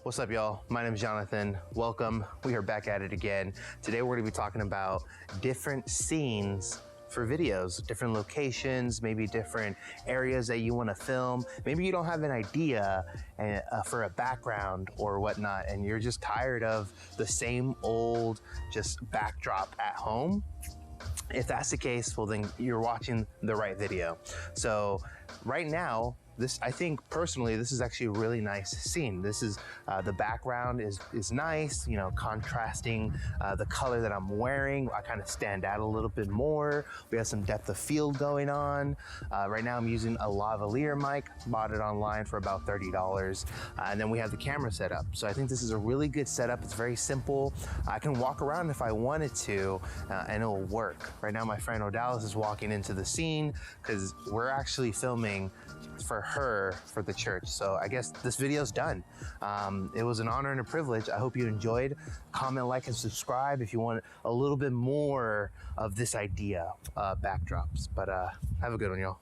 What's up, y'all? My name is Jonathan. Welcome. We are back at it again. Today we're going to be talking about different scenes for videos, different locations, maybe different areas that you want to film. Maybe you don't have an idea for a background or whatnot, and you're just tired of the same old just backdrop at home. If that's the case, well, then you're watching the right video. So right now, I think personally, this is actually a really nice scene. This is, the background is nice, you know, contrasting the color that I'm wearing. I kind of stand out a little bit more. We have some depth of field going on. Right now I'm using a lavalier mic, bought it online for about $30. And then we have the camera set up. So I think this is a really good setup. It's very simple. I can walk around if I wanted to, and it will work. Right now my friend Odalis is walking into the scene because we're actually filming for her for the church. So I guess this video's done. It was an honor and a privilege. I hope you enjoyed. Comment, like, and subscribe if you want a little bit more of this idea, backdrops. But have a good one, y'all.